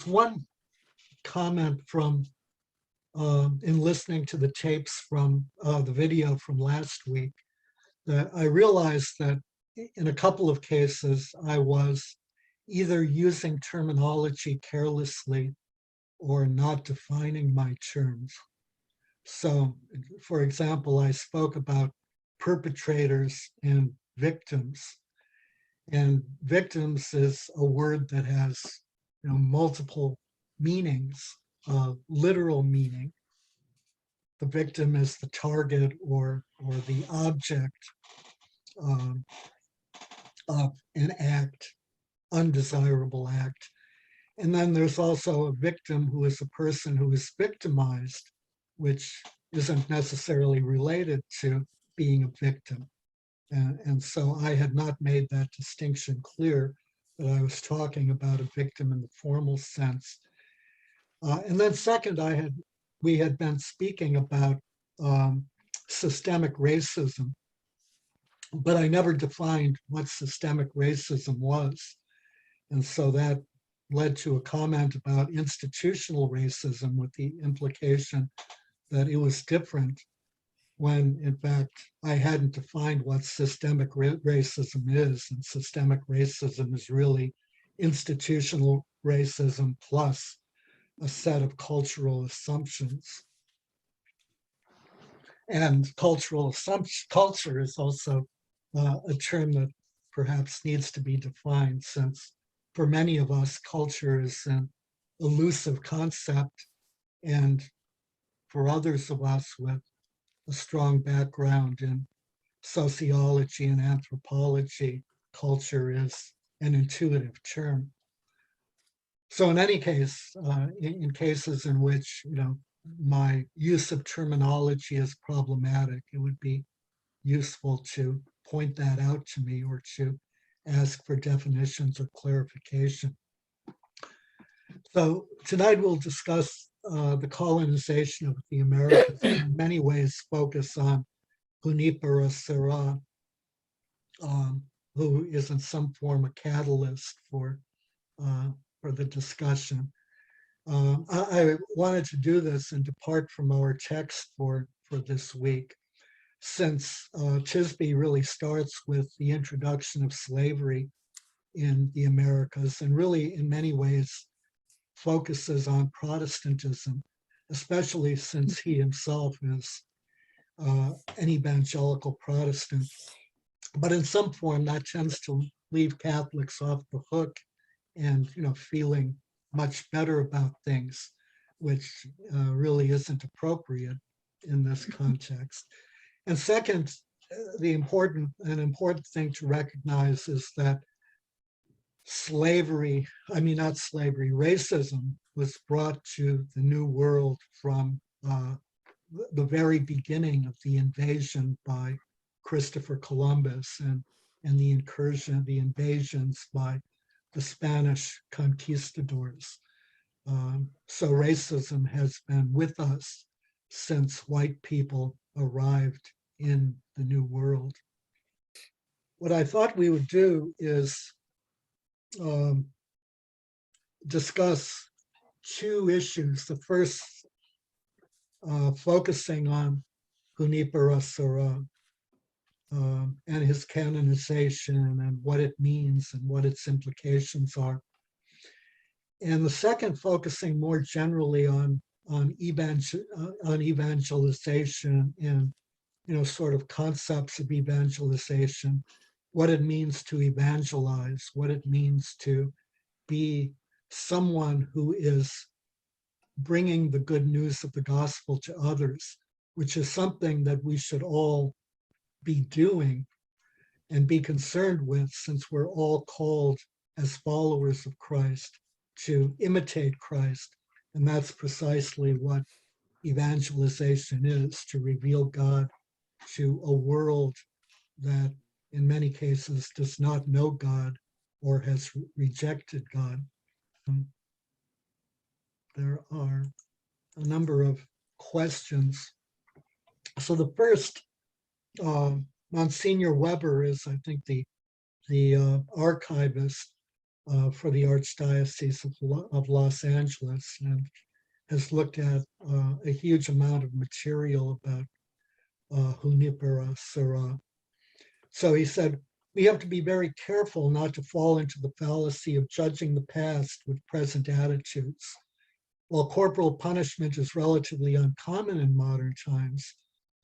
one comment from in listening to the tapes from the video from last week that I realized that in a couple of cases I was either using terminology carelessly or not defining my terms. So, for example, I spoke about perpetrators and victims. And victims is a word that has multiple meanings, literal meaning. The victim is the target or the object of an act, undesirable act. And then there's also a victim who is a person who is victimized, which isn't necessarily related to being a victim. And so I had not made that distinction clear, that I was talking about a victim in the formal sense. And then second, we had been speaking about systemic racism, but I never defined what systemic racism was. And so that led to a comment about institutional racism with the implication that it was different when in fact I hadn't defined what systemic racism is. And systemic racism is really institutional racism plus a set of cultural assumptions. And culture is also a term that perhaps needs to be defined, since for many of us, culture is an elusive concept, and for others of us with a strong background in sociology and anthropology, culture is an intuitive term. So in any case, in cases in which my use of terminology is problematic, it would be useful to point that out to me or to ask for definitions or clarification. So tonight we'll discuss the colonization of the Americas, and in many ways focus on Junipero Serra, who is in some form a catalyst for the discussion. I wanted to do this and depart from our text for this week, since Tisby really starts with the introduction of slavery in the Americas, and really in many ways focuses on Protestantism, especially since he himself is an evangelical Protestant. But in some form that tends to leave Catholics off the hook and feeling much better about things, which really isn't appropriate in this context. And second, an important thing to recognize is that racism was brought to the New World from the very beginning of the invasion by Christopher Columbus and the invasions by the Spanish conquistadors. So racism has been with us since white people arrived in the New World. What I thought we would do is discuss two issues. The first focusing on Junipero Serra and his canonization and what it means and what its implications are. And the second focusing more generally on evangelization and sort of concepts of evangelization, what it means to evangelize, what it means to be someone who is bringing the good news of the gospel to others, which is something that we should all be doing and be concerned with, since we're all called as followers of Christ to imitate Christ. And that's precisely what evangelization is, to reveal God to a world that in many cases does not know God or has rejected God. There are a number of questions. So the first, Monsignor Weber is, I think, the archivist. for the Archdiocese of Los Angeles, and has looked at a huge amount of material about Junipero Serra. So he said, we have to be very careful not to fall into the fallacy of judging the past with present attitudes. While corporal punishment is relatively uncommon in modern times,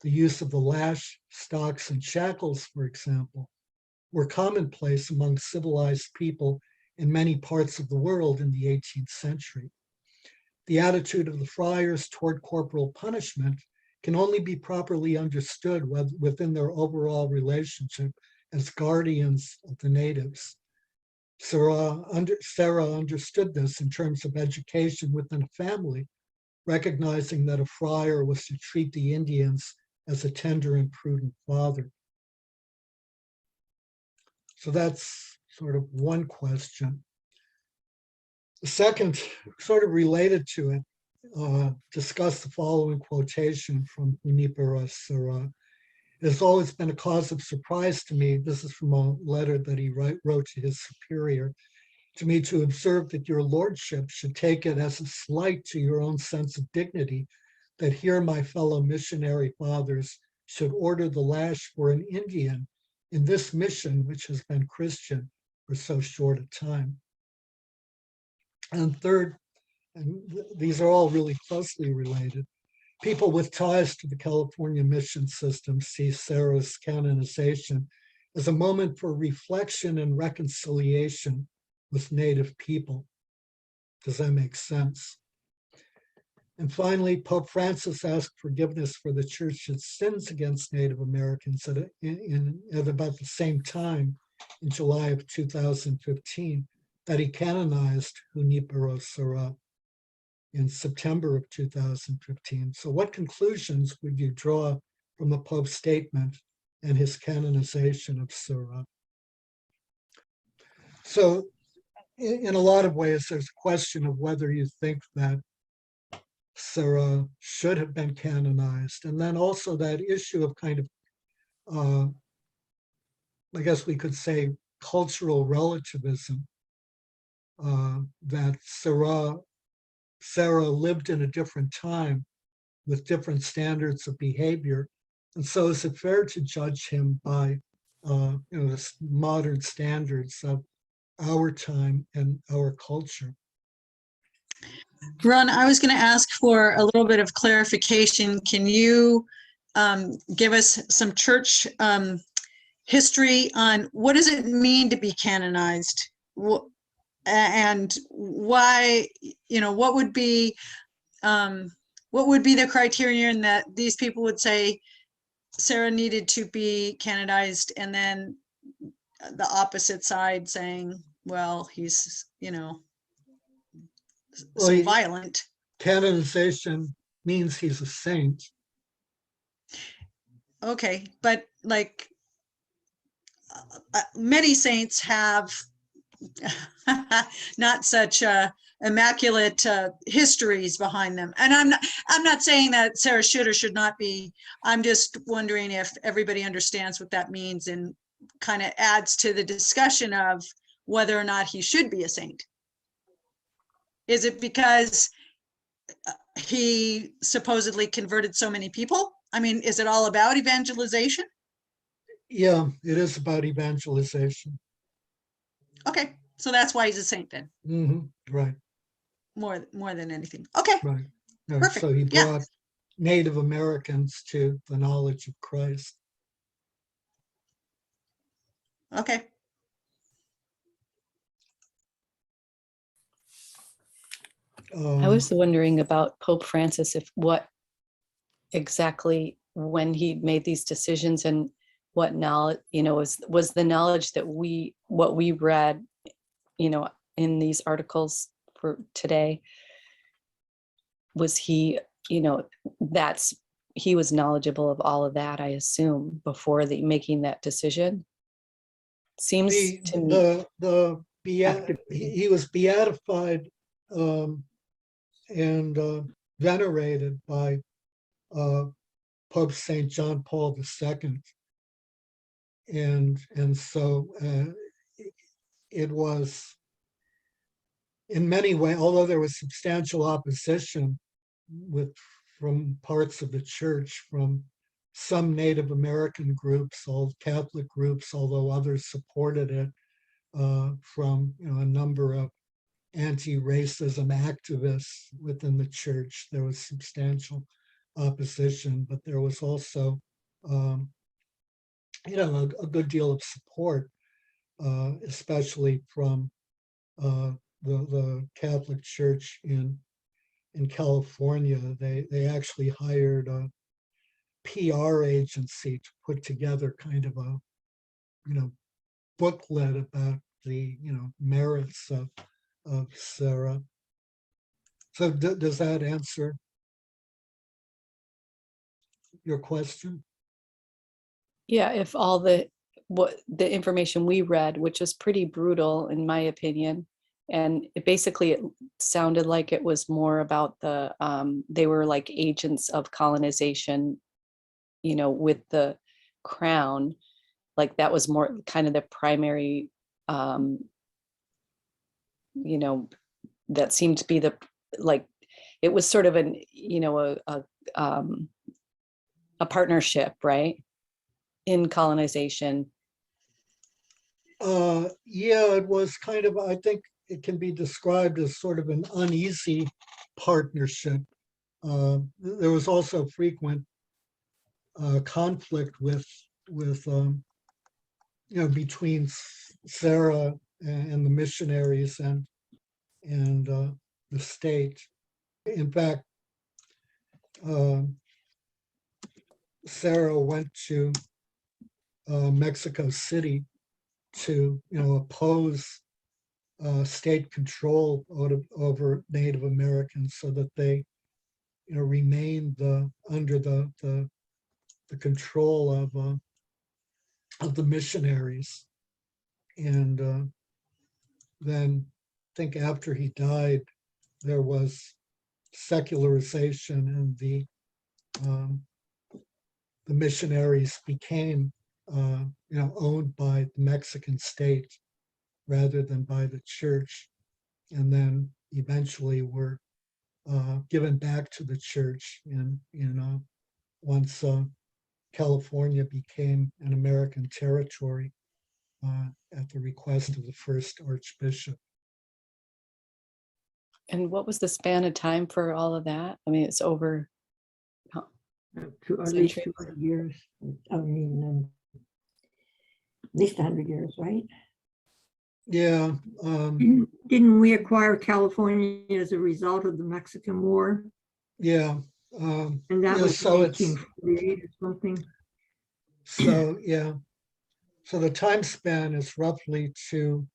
the use of the lash, stocks, and shackles, for example, were commonplace among civilized people in many parts of the world in the 18th century. The attitude of the friars toward corporal punishment can only be properly understood within their overall relationship as guardians of the natives. Serra understood this in terms of education within a family, recognizing that a friar was to treat the Indians as a tender and prudent father. So that's sort of one question. The second, sort of related to it, discuss the following quotation from Junipero Serra. It has always been a cause of surprise to me, this is from a letter that he wrote to his superior, to me to observe that your lordship should take it as a slight to your own sense of dignity that here my fellow missionary fathers should order the lash for an Indian in this mission which has been Christian for so short a time. And third, and these are all really closely related, people with ties to the California mission system see Serra's canonization as a moment for reflection and reconciliation with Native people. Does that make sense? And finally, Pope Francis asked forgiveness for the church's sins against Native Americans at about the same time in July of 2015 that he canonized Junipero Serra in September of 2015. So what conclusions would you draw from the Pope's statement and his canonization of Serra? So in a lot of ways, there's a question of whether you think that Serra should have been canonized. And then also that issue of kind of, I guess we could say, cultural relativism, that Serra lived in a different time with different standards of behavior. And so is it fair to judge him by the modern standards of our time and our culture? Ron, I was going to ask for a little bit of clarification. Can you give us some church history on what does it mean to be canonized? And why, what would be the criterion that these people would say Serra needed to be canonized, and then the opposite side saying, well, he's, so violent. Canonization means he's a saint. Okay, but like many saints have not such immaculate histories behind them, and I'm not saying that Serra should or should not be. I'm just wondering if everybody understands what that means and kind of adds to the discussion of whether or not he should be a saint. Is it because he supposedly converted so many people? I mean, is it all about evangelization? Yeah, it is about evangelization. Okay, so that's why he's a saint then. Right. More than anything. Okay. Right. Perfect. So he brought Native Americans to the knowledge of Christ. Okay. I was wondering about Pope Francis, if what exactly when he made these decisions and what knowledge, was the knowledge that what we read, in these articles for today, was he, he was knowledgeable of all of that, I assume, before making that decision. Seems to me he was beatified and venerated by Pope St. John Paul II. And so it was in many ways, although there was substantial opposition from parts of the church, from some Native American groups, all Catholic groups, although others supported it, from a number of anti-racism activists within the church. There was substantial opposition, but there was also, a good deal of support, especially from the Catholic Church in California. They actually hired a PR agency to put together kind of a booklet about the merits of Serra. So does that answer your question? Yeah, if all the information we read, which is pretty brutal in my opinion, and it sounded like it was more about they were like agents of colonization, with the crown, like that was more kind of the primary, that seemed to be it was sort of a partnership, right, in colonization. Yeah, it was kind of, I think it can be described as sort of an uneasy partnership. There was also frequent conflict between Serra and the missionaries and the state. In fact, Serra went to Mexico City to oppose state control over Native Americans, so that they remained under the control of the missionaries. And then I think after he died, there was secularization, and the missionaries became owned by the Mexican state rather than by the church, and then eventually were given back to the church once California became an American territory at the request of the first Archbishop. And what was the span of time for all of that? I mean, it's over at least 200 years. I mean, at least 100 years, right? Yeah. Didn't we acquire California as a result of the Mexican War? Yeah. And that was so in 1848 or something. So yeah. So the time span is roughly to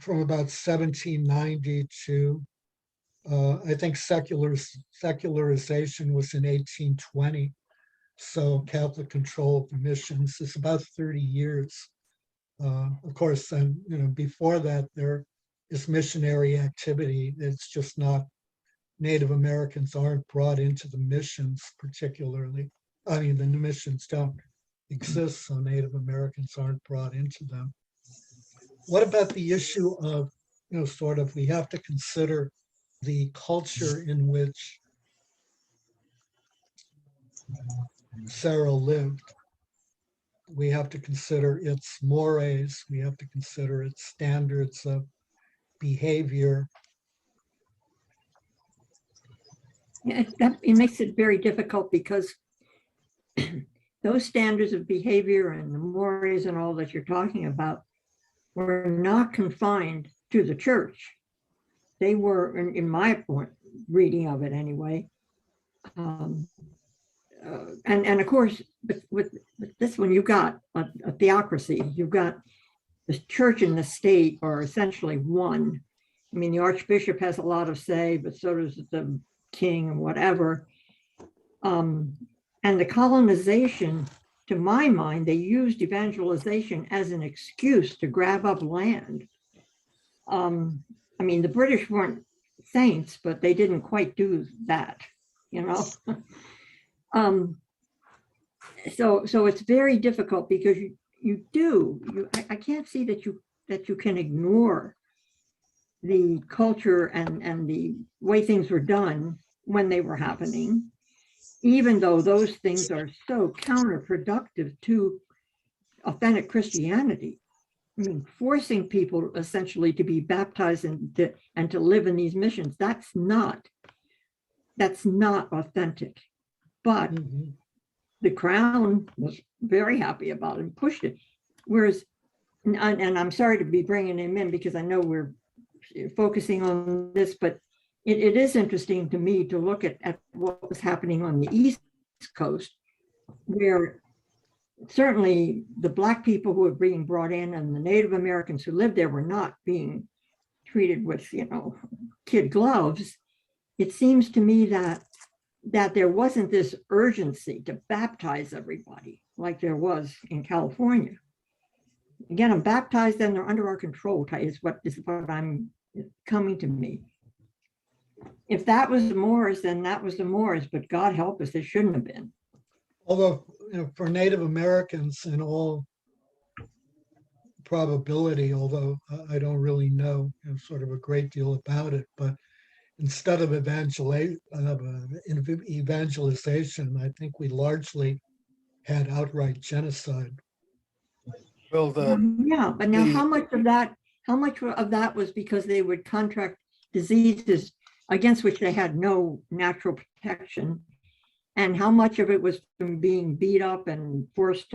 from about 1790 to I think secularization was in 1820. So Catholic control of the missions is about 30 years. Of course, then before that there is missionary activity. It's just not, Native Americans aren't brought into the missions particularly. I mean, the missions don't exist, so Native Americans aren't brought into them. What about the issue of, we have to consider the culture in which Serra lived. We have to consider its mores. We have to consider its standards of behavior. Yeah, it makes it very difficult because those standards of behavior and the mores and all that you're talking about were not confined to the church. They were, in my reading of it anyway. And of course, with this one, you've got a theocracy. You've got the church and the state are essentially one. I mean, the Archbishop has a lot of say, but so does the king and whatever. And the colonization, to my mind, they used evangelization as an excuse to grab up land. I mean, the British weren't saints, but they didn't quite do that, So it's very difficult because you do. I can't see that you can ignore the culture and the way things were done when they were happening, even though those things are so counterproductive to authentic Christianity. I mean, forcing people essentially to be baptized and to live in these missions, that's not authentic. But the Crown was very happy about it and pushed it. Whereas, and I'm sorry to be bringing him in because I know we're focusing on this, but it is interesting to me to look at what was happening on the East Coast, where certainly the Black people who were being brought in and the Native Americans who lived there were not being treated with, kid gloves. It seems to me that there wasn't this urgency to baptize everybody like there was in California. Again, I'm baptized and they're under our control is what I'm coming to me. If that was the Moors, then that was the Moors, but God help us, it shouldn't have been. Although, for Native Americans, in all probability, although I don't really know sort of a great deal about it, but instead of evangelization, I think we largely had outright genocide. Well, Yeah, but now how much of that was because they would contract diseases against which they had no natural protection, and how much of it was from being beat up and forced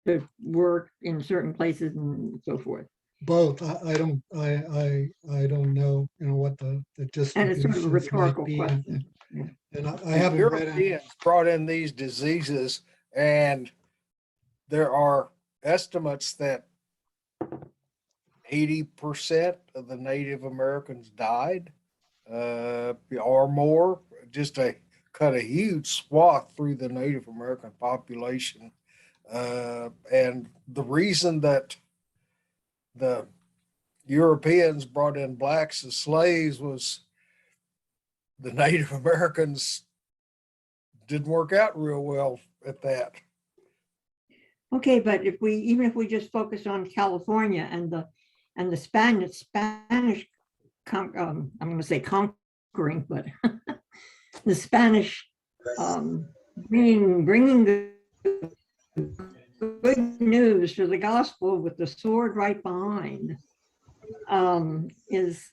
to work in certain places and so forth? Both. I don't know, what the And distribution it's sort of a rhetorical question. And I the haven't read any. Europeans brought in these diseases, and there are estimates that 80% of the Native Americans died, or more, just to cut a huge swath through the Native American population. And the reason that the Europeans brought in blacks as slaves was the Native Americans didn't work out real well at that. Okay, but even if we just focus on California and the Spanish, I'm going to say conquering, but the Spanish bringing the good news to the gospel with the sword right behind is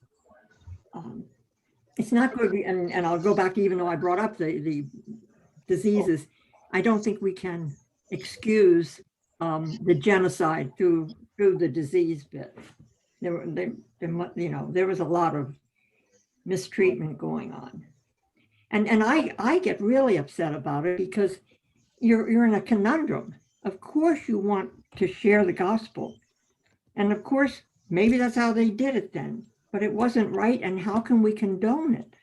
it's not good. And I'll go back, even though I brought up the diseases, I don't think we can excuse the genocide through the disease bit. There was a lot of mistreatment going on, and I get really upset about it because you're in a conundrum. Of course you want to share the gospel, and of course maybe that's how they did it then, but it wasn't right, and how can we condone it?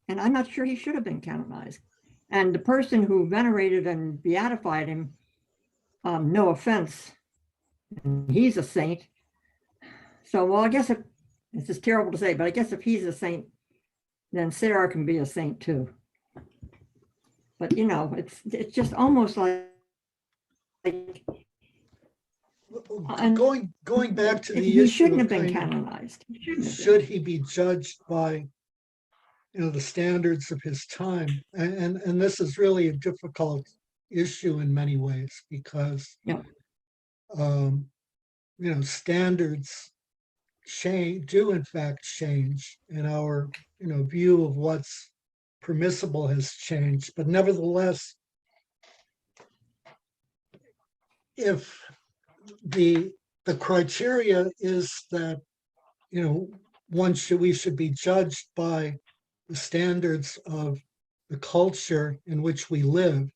And I'm not sure he should have been canonized. And the person who venerated and beatified him, no offense, he's a saint. So, well, I guess this is terrible to say, but I guess if he's a saint, then Sarah can be a saint too. But it's just almost like going back to the he issue, shouldn't have been canonized. Should he be judged by the standards of his time? And this is really a difficult issue in many ways because standards do in fact change, and our view of what's permissible has changed. But nevertheless, if the criteria is that we should be judged by the standards of the culture in which we live,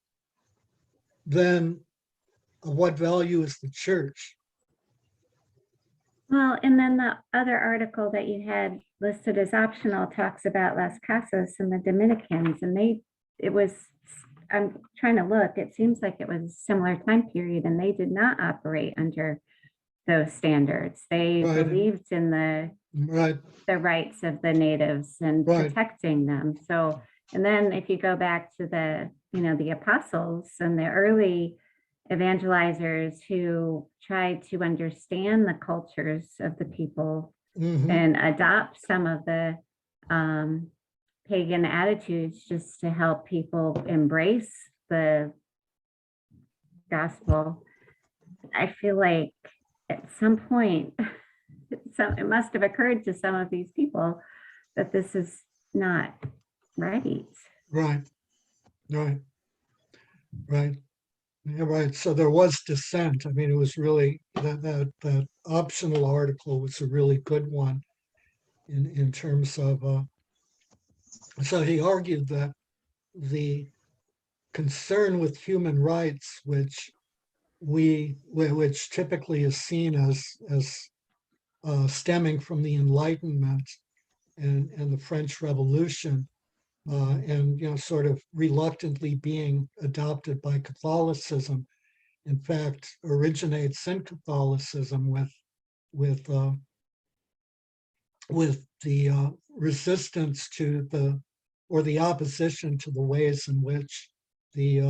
then of what value is the church? Well, and then the other article that you had listed as optional talks about Las Casas and the Dominicans, and I'm trying to look, it seems like it was a similar time period, and they did not operate under those standards. They believed in the rights of the natives and protecting them. So, and then if you go back to the apostles and the early evangelizers who try to understand the cultures of the people Mhm. and adopt some of the pagan attitudes just to help people embrace the gospel. I feel like at some point, it must have occurred to some of these people that this is not right. Right, right, right. Yeah, right. So there was dissent. I mean, it was really that optional article was a really good one in terms of. So he argued that the concern with human rights, which typically is seen as stemming from the Enlightenment and the French Revolution, and sort of reluctantly being adopted by Catholicism, in fact, originates in Catholicism with the resistance to the opposition to the ways in which the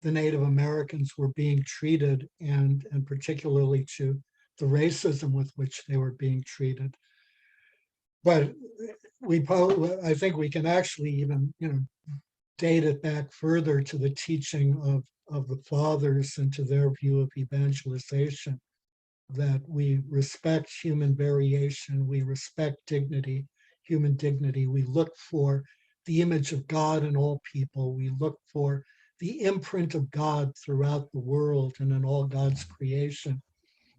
Native Americans were being treated, and particularly to the racism with which they were being treated. But I think we can actually even date it back further to the teaching of the fathers and to their view of evangelization, that we respect human variation, we respect dignity, human dignity. We look for the image of God in all people. We look for the imprint of God throughout the world and in all God's creation,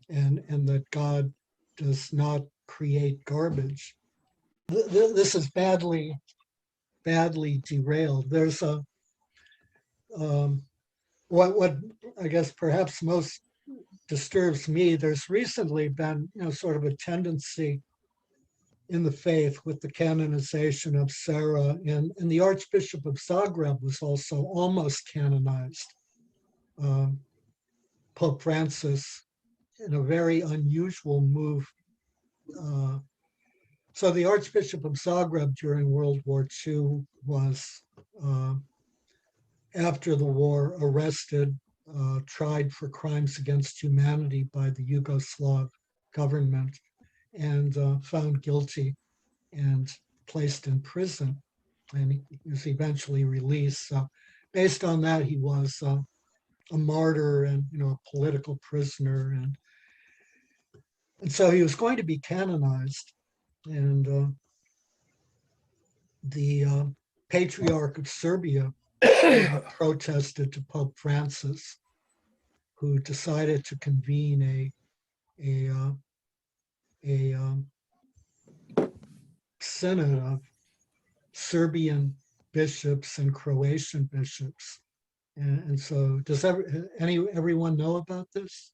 and that God does not create garbage. This is badly derailed. There's what I guess perhaps most disturbs me. There's recently been sort of a tendency in the faith with the canonization of Serra, and the Archbishop of Zagreb was also almost canonized. Pope Francis, in a very unusual move. So the Archbishop of Zagreb during World War II was, after the war, arrested, tried for crimes against humanity by the Yugoslav government, and found guilty and placed in prison. And he was eventually released. So based on that, he was a martyr and a political prisoner, and so he was going to be canonized. And the Patriarch of Serbia protested to Pope Francis, who decided to convene a synod of Serbian bishops and Croatian bishops. And so, does everyone know about this?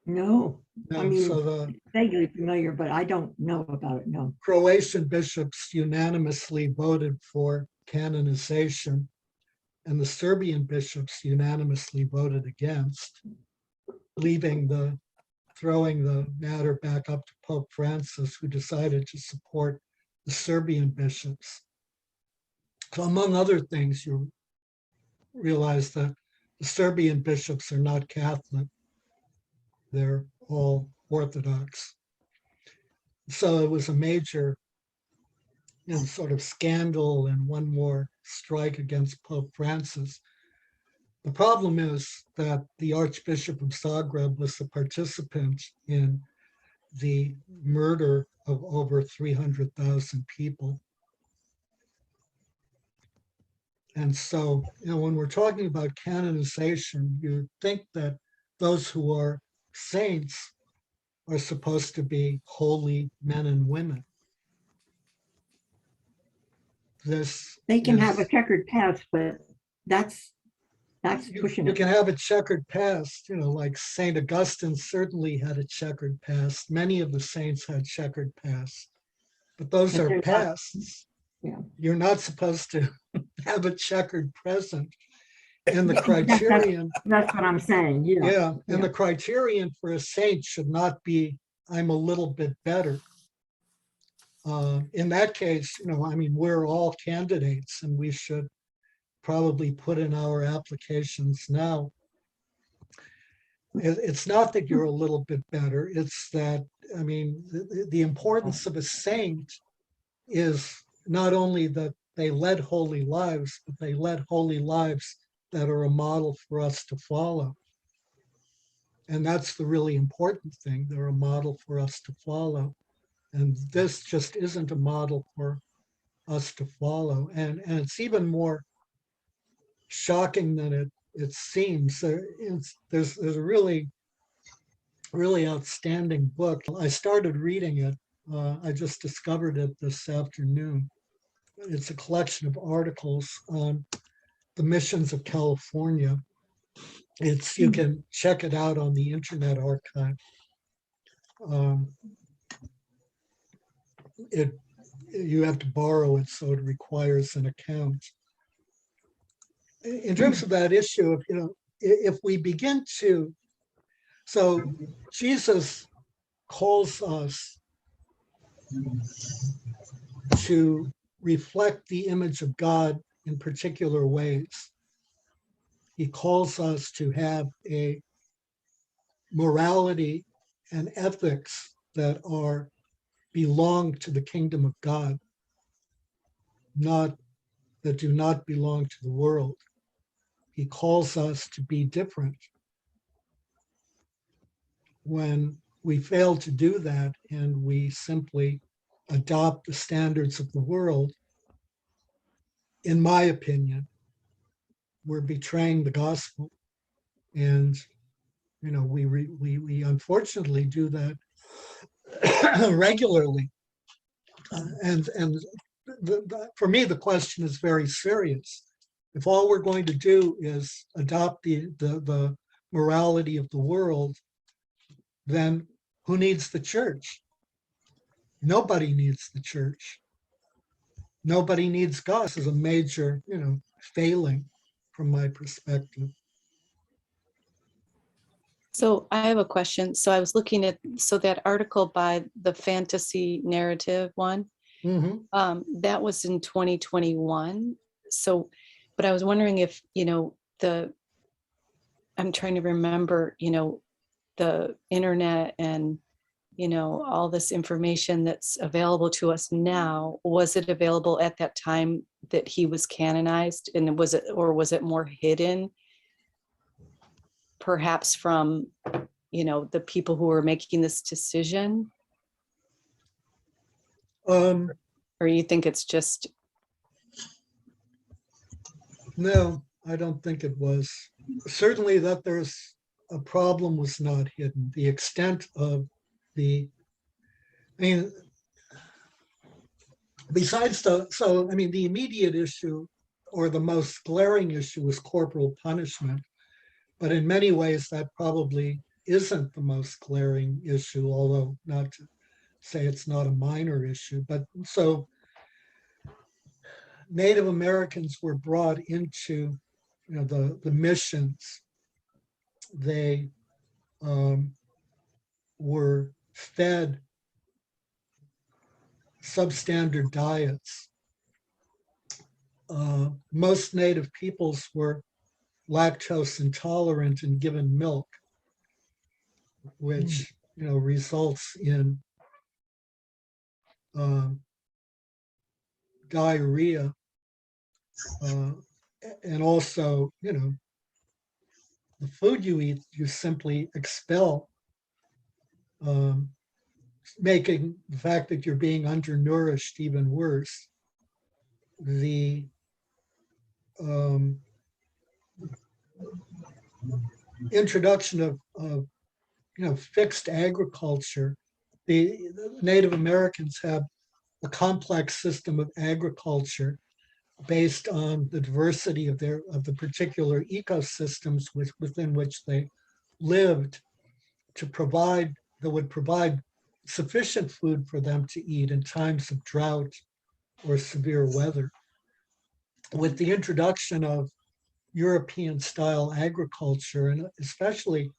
No, I No, mean, so the vaguely familiar, but I don't know about it, no. Croatian bishops unanimously voted for canonization, and the Serbian bishops unanimously voted against, throwing the matter back up to Pope Francis, who decided to support the Serbian bishops. So among other things, you realize that the Serbian bishops are not Catholic. They're all Orthodox. So it was a major sort of scandal and one more strike against Pope Francis. The problem is that the Archbishop of Zagreb was a participant in the murder of over 300,000 people. And so, when we're talking about canonization, you think that those who are saints are supposed to be holy men and women. They can have a checkered past, but that's pushing You it. can have a checkered past, like St. Augustine certainly had a checkered past. Many of the saints had checkered pasts, but those But are they're not- pasts. Yeah. You're not supposed to have a checkered present. And the criterion, That's what I'm saying, yeah. yeah, and Yeah. the criterion for a saint should not be, I'm a little bit better. In that case, we're all candidates, and we should probably put in our applications now It's not that you're a little bit better. It's that, I mean, the importance of a saint is not only that they led holy lives, but they led holy lives that are a model for us to follow. And that's the really important thing. They're a model for us to follow. And this just isn't a model for us to follow. And it's even more shocking than it seems. There's a really outstanding book. I started reading it. I just discovered it this afternoon. It's a collection of articles on the missions of California. You can check it out on the Internet Archive. You have to borrow it, so it requires an account. In terms of that issue, if we begin to, so Jesus calls us to reflect the image of God in particular ways. He calls us to have a morality and ethics that belong to the kingdom of God, that do not belong to the world. He calls us to be different. When we fail to do that and we simply adopt the standards of the world, in my opinion, we're betraying the gospel. And we unfortunately do that regularly. For me, the question is very serious. If all we're going to do is adopt the morality of the world, then who needs the church? Nobody needs the church. Nobody needs God. This is a major, failing from my perspective. So I have a question. So I was looking at, that article by the fantasy narrative one, that was in 2021. So, but I was wondering if, I'm trying to remember, the internet and, all this information that's available to us now, was it available at that time that he was canonized? And was it more hidden? Perhaps from, the people who were making this decision? Or you think it's just? No, I don't think it was. Certainly that there's a problem was not hidden. The extent of the immediate issue or the most glaring issue was corporal punishment. But in many ways, that probably isn't the most glaring issue, although not to say it's not a minor issue. But so Native Americans were brought into, the missions. They were fed substandard diets. Most Native peoples were lactose intolerant and given milk, which results in diarrhea, and also the food you eat you simply expel, making the fact that you're being undernourished even worse. The introduction of fixed agriculture. The Native Americans have a complex system of agriculture based on the diversity of the particular ecosystems within which they lived, that would provide sufficient food for them to eat in times of drought or severe weather. With the introduction of European style agriculture, and especially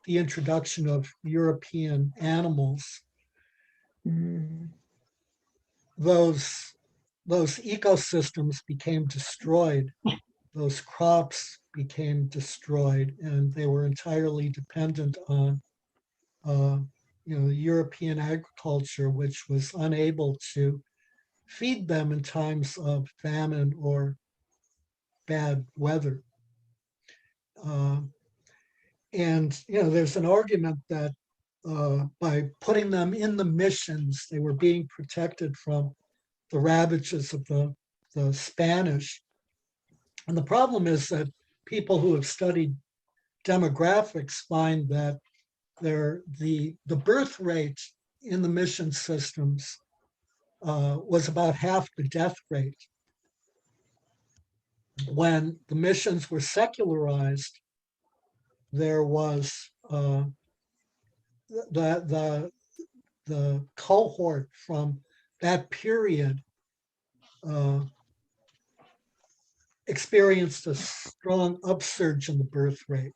the introduction of European animals, those ecosystems became destroyed. those crops became destroyed, and they were entirely dependent on European agriculture, which was unable to feed them in times of famine or bad weather. And there's an argument that by putting them in the missions, they were being protected from the ravages of the Spanish. And the problem is that people who have studied demographics find that the birth rate in the mission systems was about half the death rate. When the missions were secularized, there was the cohort from that period experienced a strong upsurge in the birth rate.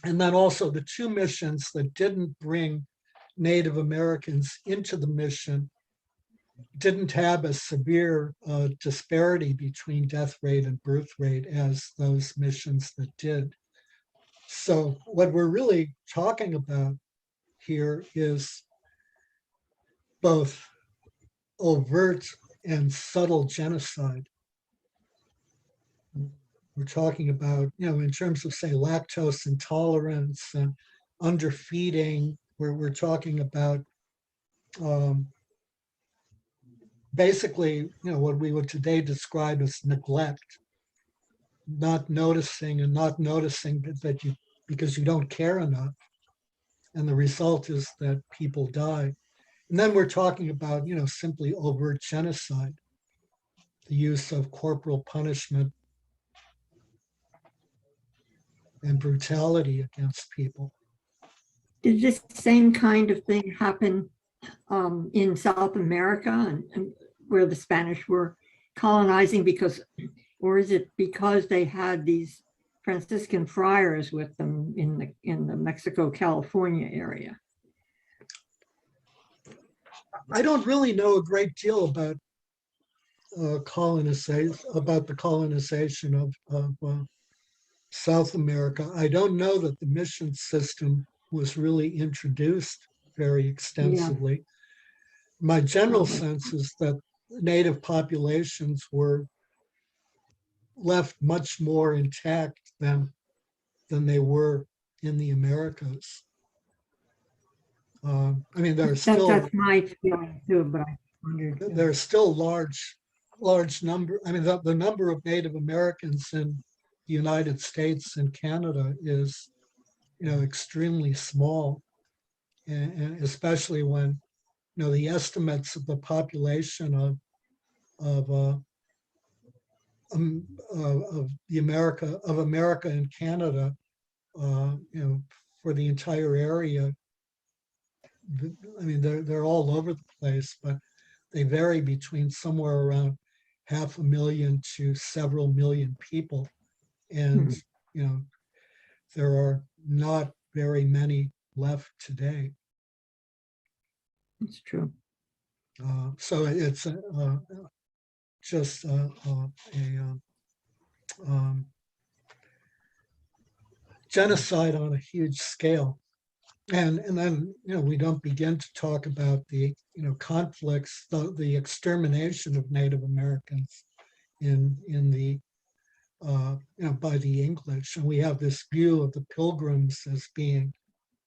And then also the two missions that didn't bring Native Americans into the mission didn't have a severe disparity between death rate and birth rate as those missions that did. So what we're really talking about here is both overt and subtle genocide. We're talking about, in terms of, say, lactose intolerance and underfeeding, where we're talking about basically, what we would today describe as neglect, not noticing that you, because you don't care enough. And the result is that people die. And then we're talking about, simply overt genocide, the use of corporal punishment and brutality against people. Did this same kind of thing happen in South America and where the Spanish were colonizing or is it because they had these Franciscan friars with them in the Mexico, California area? I don't really know a great deal about the colonization of South America. I don't know that the mission system was really introduced very extensively. Yeah. My general sense is that native populations were left much more intact than they were in the Americas. I mean, there are still— that's my feeling too, but I wondered. There are still large number. I mean, the number of Native Americans in the United States and Canada is, extremely small, and especially when, the estimates of the population of America and Canada, for the entire area. I mean, they're all over the place, but they vary between somewhere around 500,000 to several million people. And, there are not very many left today. It's true. So it's just a genocide on a huge scale. And then, we don't begin to talk about the, conflicts, the extermination of Native Americans in the, by the English. And we have this view of the Pilgrims as being,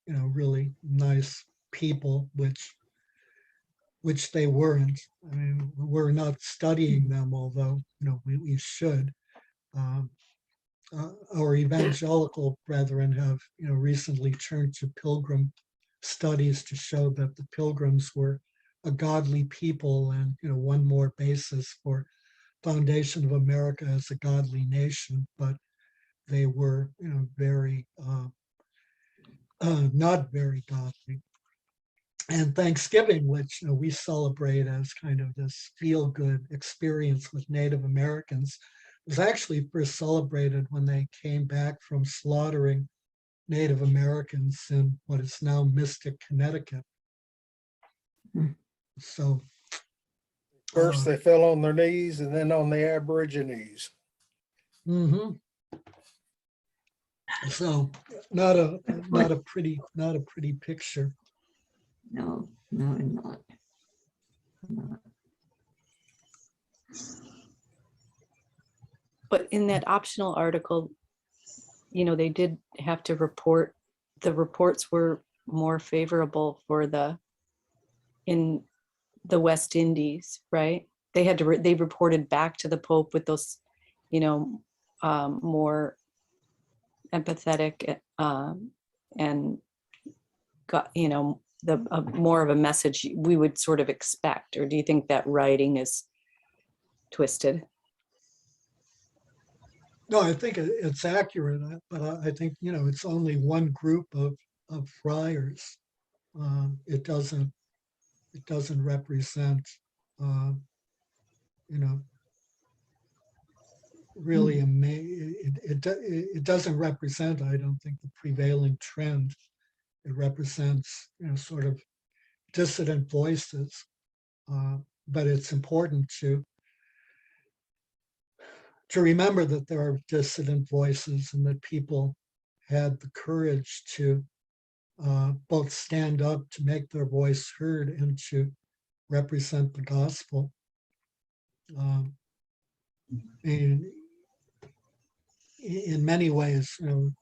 really nice people, which they weren't. I mean, we're not studying them, although, we should. Our evangelical brethren have, recently turned to Pilgrim studies to show that the Pilgrims were a godly people, and one more basis for foundation of America as a godly nation. But they were, very not very godly. And Thanksgiving, which we celebrate as kind of this feel-good experience with Native Americans, was actually first celebrated when they came back from slaughtering Native Americans in what is now Mystic, Connecticut. So First, they fell on their knees and then on the Aborigines. mhm. So not a pretty picture. No, not. But in that optional article, you know, they did have to report, the reports were more favorable for in the West Indies, right? They had to, they reported back to the Pope with those, you know, more empathetic and got, you know, more of a message we would sort of expect. Or do you think that writing is twisted? No, I think it's accurate, but I think, you know, it's only one group of friars. It doesn't represent, you know, really it doesn't represent, I don't think, the prevailing trend. It represents, you know, sort of dissident voices, but it's important to remember that there are dissident voices and that people had the courage to both stand up to make their voice heard and to represent the gospel. And in many ways, you know,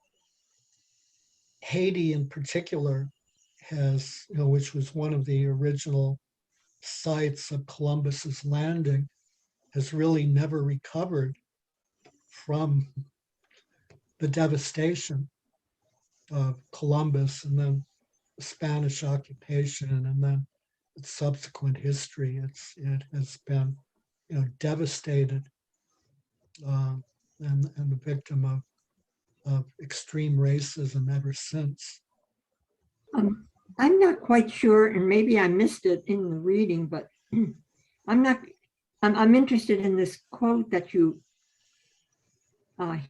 Haiti in particular has, you know, which was one of the original sites of Columbus's landing, has really never recovered from the devastation of Columbus and then the Spanish occupation and then its subsequent history. It has been, you know, devastated and the victim of extreme racism ever since. I'm not quite sure, and maybe I missed it in the reading, but I'm interested in this quote that you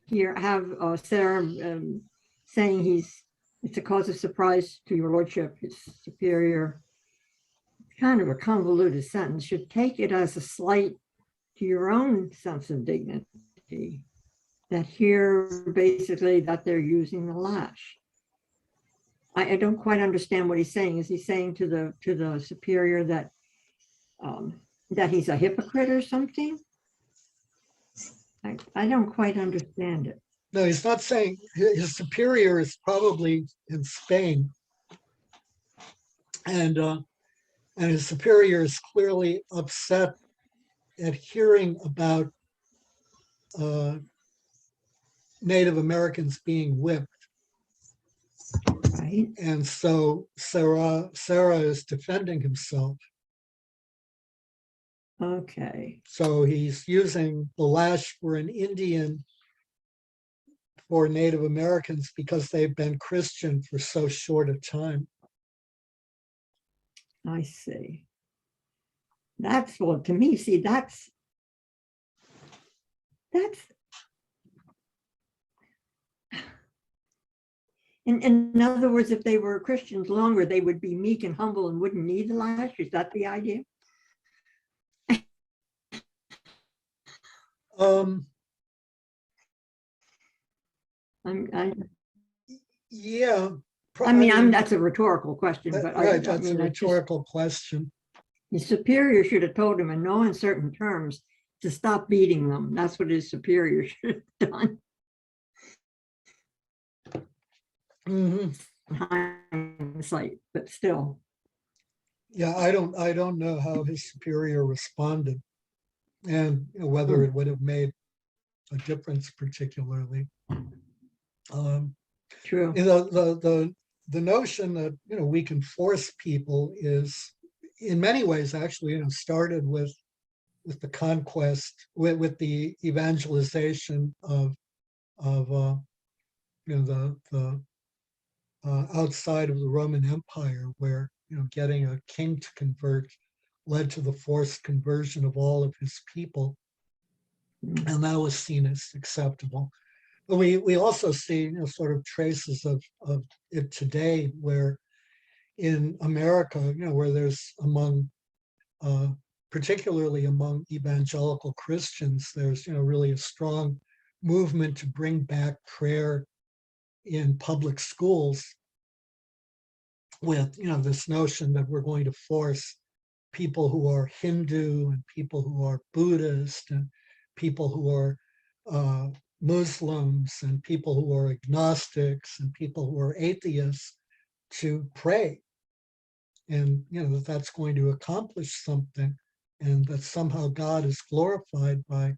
here have Sarah saying it's a cause of surprise to your lordship, his superior. Kind of a convoluted sentence. Should take it as a slight to your own sense of dignity. That here basically that they're using the lash. I don't quite understand what he's saying. Is he saying to the superior that that he's a hypocrite or something? I don't quite understand it. No, he's not saying. His superior is probably in Spain, and his superior is clearly upset at hearing about Native Americans being whipped. Right. And so Serra is defending himself. Okay. So he's using the lash for an Indian for Native Americans because they've been Christian for so short a time. I see. That's, well, to me, see, that's in other words, if they were Christians longer, they would be meek and humble and wouldn't need the lash. Is that the idea? Yeah. I mean, that's a rhetorical question, but right, that's a rhetorical question. The superior should have told him in no uncertain terms to stop beating them. That's what his superior should have done. Hindsight, but still. Yeah, I don't know how his superior responded, and whether it would have made a difference particularly. True. The notion that we can force people is, in many ways, actually, started with the conquest, with the evangelization of the outside of the Roman Empire, where getting a king to convert led to the forced conversion of all of his people, and that was seen as acceptable. But we also see sort of traces of it today, where in America, where there's among particularly among evangelical Christians, there's, really a strong movement to bring back prayer in public schools with, this notion that we're going to force people who are Hindu and people who are Buddhist and people who are Muslims and people who are agnostics and people who are atheists to pray. And, that that's going to accomplish something, and that somehow God is glorified by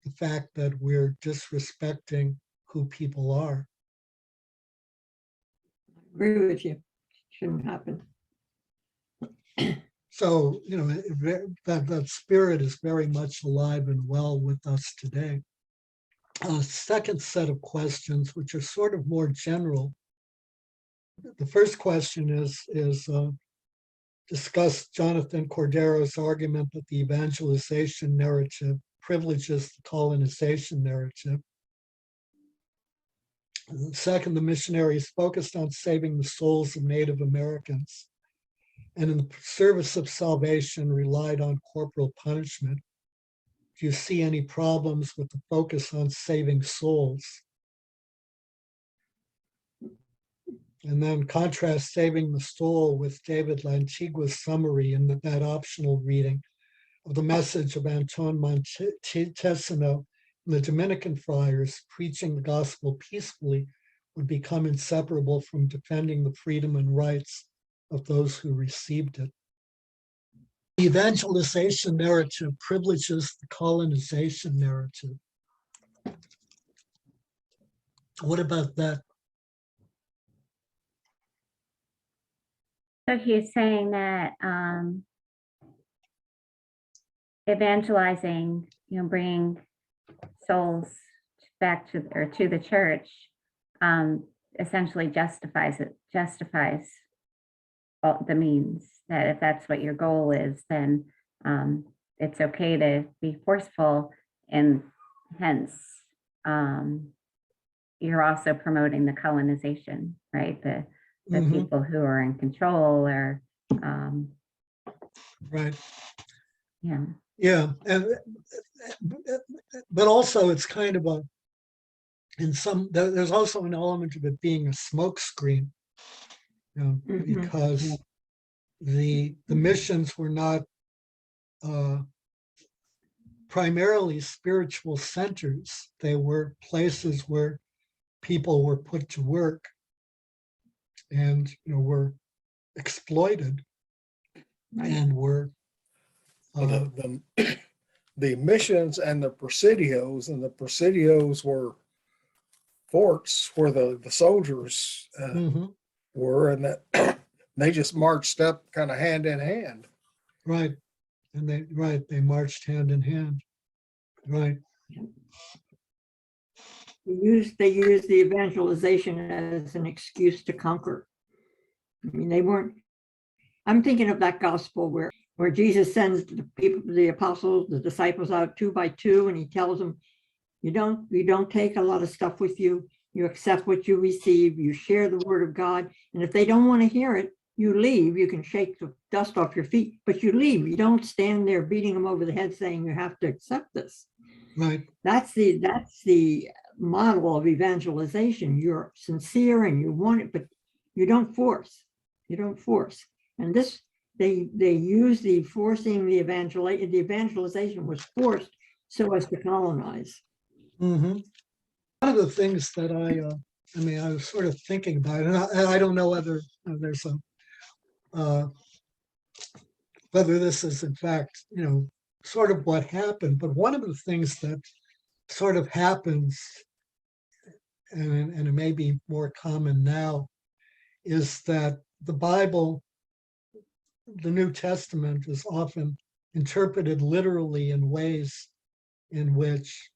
the fact that we're disrespecting who people are. I agree with you. Shouldn't happen. So, that spirit is very much alive and well with us today. Second set of questions, which are sort of more general. The first question is discuss Jonathan Cordero's argument that the evangelization narrative privileges the colonization narrative. Second, the missionaries focused on saving the souls of Native Americans, and in the service of salvation relied on corporal punishment. Do you see any problems with the focus on saving souls? And then contrast saving the soul with David Lantigua's summary in that optional reading of the message of Anton Montesino and the Dominican friars. Preaching the gospel peacefully would become inseparable from defending the freedom and rights of those who received it. The evangelization narrative privileges the colonization narrative. What about that? So he's saying that evangelizing, bringing souls back to the church, essentially justifies all the means. That if that's what your goal is, then it's okay to be forceful, and hence you're also promoting the colonization, right? The people who are in control are right. Yeah. And but also it's kind of there's also an element of it being a smokescreen, because the missions were not primarily spiritual centers. They were places where people were put to work and were exploited and were the missions and the presidios, were forts where the soldiers were, and that they just marched up kind of hand in hand. Right. And they marched hand in hand. Right. They used the evangelization as an excuse to conquer. I mean, they weren't. I'm thinking of that gospel where Jesus sends the people, the apostles, the disciples out 2 by 2, and he tells them, you don't take a lot of stuff with you. You accept what you receive. You share the word of God, and if they don't want to hear it, you leave. You can shake the dust off your feet, but you leave. You don't stand there beating them over the head saying you have to accept this. Right. That's the model of evangelization. You're sincere and you want it, but you don't force. And this, they use the forcing, the evangelization was forced so as to colonize. One of the things that I was sort of thinking about, and I don't know whether there's whether this is in fact, sort of what happened, but one of the things that sort of happens, and it may be more common now, is that the Bible, the New Testament, is often interpreted literally in ways in which,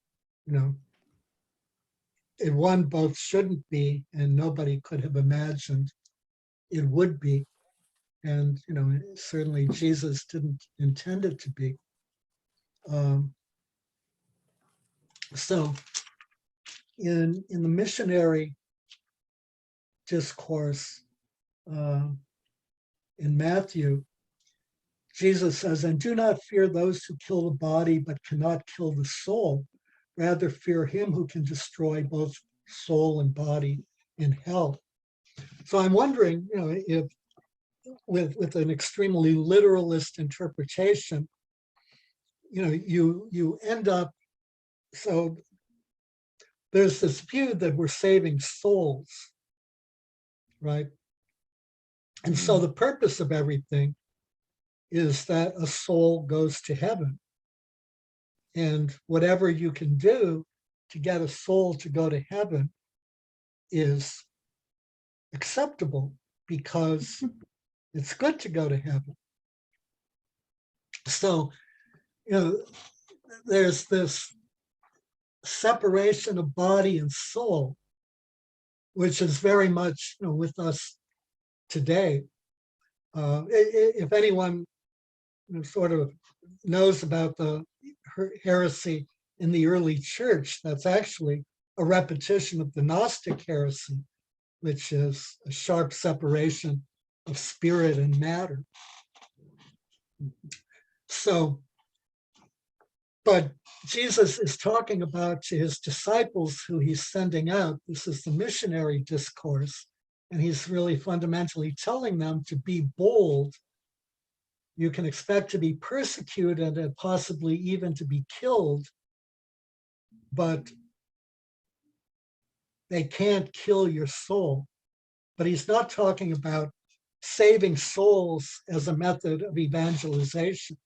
it one both shouldn't be and nobody could have imagined it would be. And, certainly Jesus didn't intend it to be. So in the missionary discourse in Matthew, Jesus says, and do not fear those who kill the body, but cannot kill the soul. Rather fear him who can destroy both soul and body in hell. So I'm wondering, if with an extremely literalist interpretation, you end up, so there's this view that we're saving souls, right? And so the purpose of everything is that a soul goes to heaven. And whatever you can do to get a soul to go to heaven is acceptable because it's good to go to heaven. So, there's this separation of body and soul, which is very much with us today. If anyone sort of knows about the heresy in the early church, that's actually a repetition of the Gnostic heresy, which is a sharp separation of spirit and matter. So, but Jesus is talking about to his disciples who he's sending out. This is the missionary discourse. And he's really fundamentally telling them to be bold. You can expect to be persecuted and possibly even to be killed, but they can't kill your soul. But he's not talking about saving souls as a method of evangelization.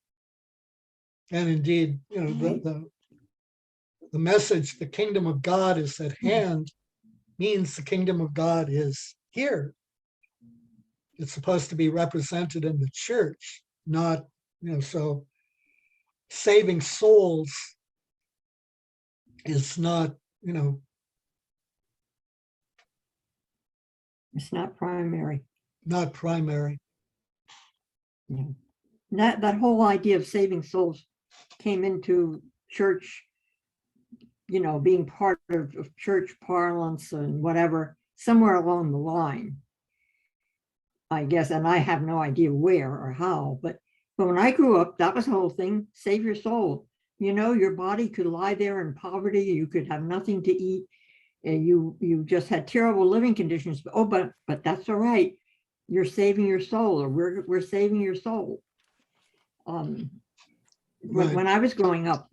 And indeed, the message, the kingdom of God is at hand, means the kingdom of God is here. It's supposed to be represented in the church, not, so saving souls is not, It's not primary. not primary. Yeah. That whole idea of saving souls came into church, being part of church parlance and whatever, somewhere along the line, I guess, and I have no idea where or how, but when I grew up, that was the whole thing, save your soul. Your body could lie there in poverty, you could have nothing to eat, and you just had terrible living conditions. But that's all right. You're saving your soul, or we're saving your soul. Right. When I was growing up,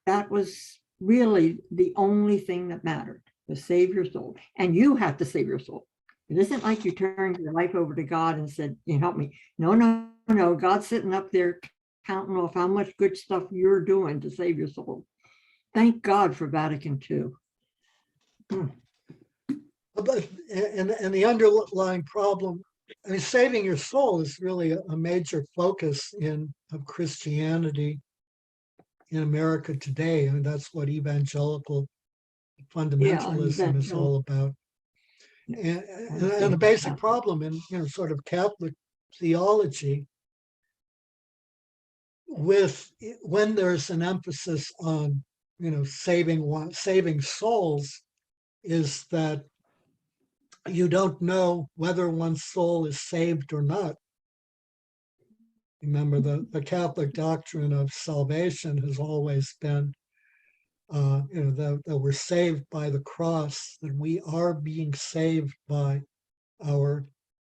that was really the only thing that mattered, to save your soul. And you have to save your soul. It isn't like you turned your life over to God and said, help me. No, God's sitting up there counting off how much good stuff you're doing to save your soul. Thank God for Vatican II. But, and the underlying problem, saving your soul is really a major focus of Christianity in America today. That's what evangelical fundamentalism is all about. And the basic problem in sort of Catholic theology, when there's an emphasis on saving souls, is that you don't know whether one's soul is saved or not. Remember, the Catholic doctrine of salvation has always been that we're saved by the cross, that we are being saved by our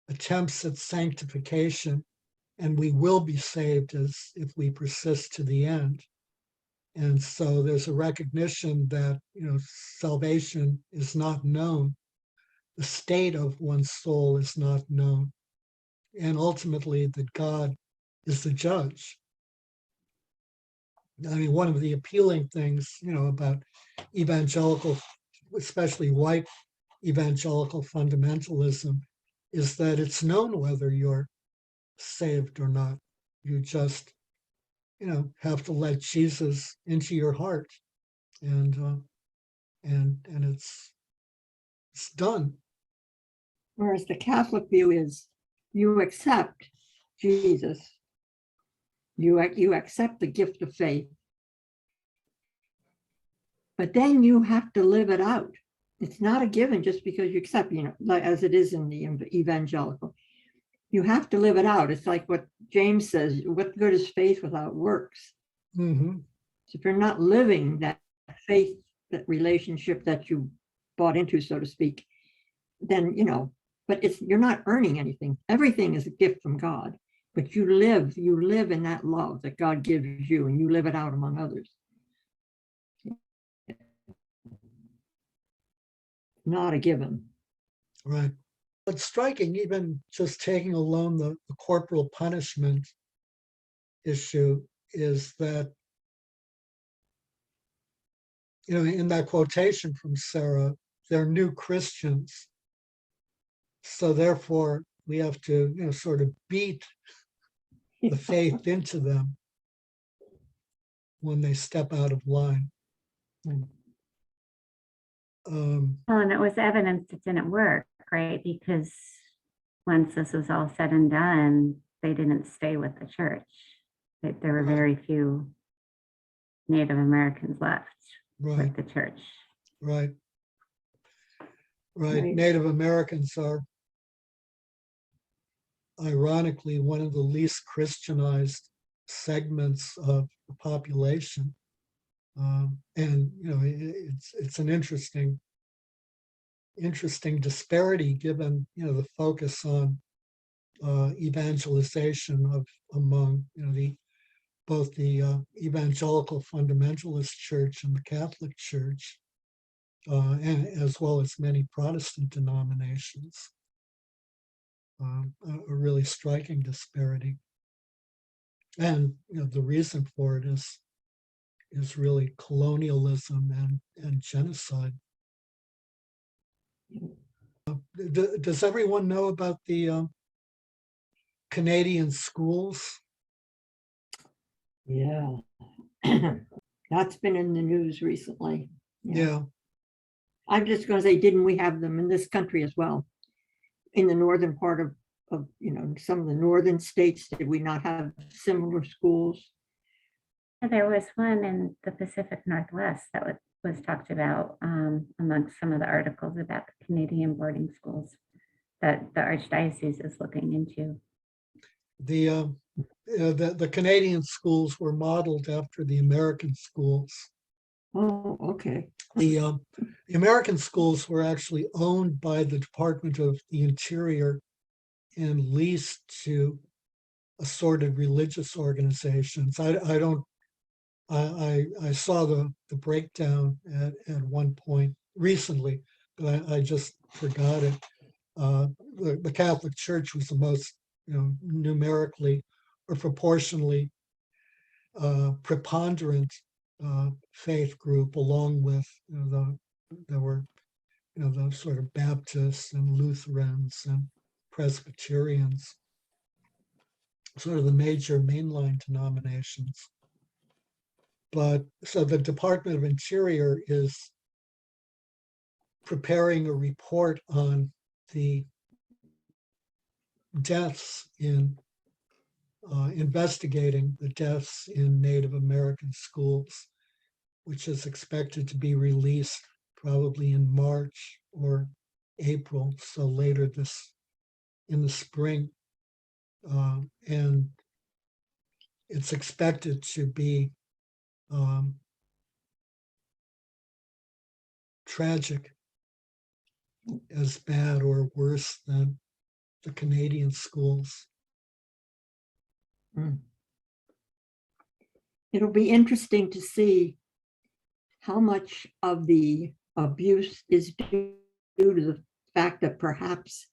attempts at sanctification, and we will be saved if we persist to the end. And so there's a recognition that salvation is not known. The state of one's soul is not known. And ultimately that God is the judge. One of the appealing things, about evangelical, especially white evangelical fundamentalism, is that it's known whether you're saved or not. You just, have to let Jesus into your heart, and it's done. Whereas the Catholic view is you accept Jesus, you accept the gift of faith, but then you have to live it out. It's not a given just because you accept, as it is in the evangelical. you have to live it out. It's like what James says, what good is faith without works? Mm-hmm. So if you're not living that faith, that relationship that you bought into, so to speak, then, but you're not earning anything. Everything is a gift from God, but you live in that love that God gives you, and you live it out among others. Not a given. Right. What's striking, even just taking alone the corporal punishment issue, is that, in that quotation from Sarah, they're new Christians. So therefore, we have to, sort of beat the faith into them when they step out of line. Well, and it was evidence it didn't work, right? Because once this was all said and done, they didn't stay with the church. There were Right. very few Native Americans left Right, with the church. right. Right. Native Americans are, ironically, one of the least Christianized segments of the population. And it's an interesting disparity given the focus on evangelization among both the evangelical fundamentalist church and the Catholic Church, and as well as many Protestant denominations. A really striking disparity, and the reason for it is really colonialism and genocide. Does everyone know about the Canadian schools? Yeah. That's been in the news recently. Yeah, I'm just going to say, didn't we have them in this country as well? In the northern part of some of the northern states, did we not have similar schools? There was one in the Pacific Northwest that was talked about amongst some of the articles about the Canadian boarding schools that the Archdiocese is looking into. the Canadian schools were modeled after the American schools. Oh, okay. The American schools were actually owned by the Department of the Interior and leased to assorted religious organizations. I saw the breakdown at one point recently, but I just forgot it. The Catholic Church was the most, numerically or proportionally preponderant faith group, along with there were the sort of Baptists and Lutherans and Presbyterians, sort of the major mainline denominations. But so the Department of Interior is preparing a report on the deaths investigating the deaths in Native American schools, which is expected to be released probably in March or April, so later in the spring. And it's expected to be tragic, as bad or worse than the Canadian schools. It'll be interesting to see how much of the abuse is due to the fact that perhaps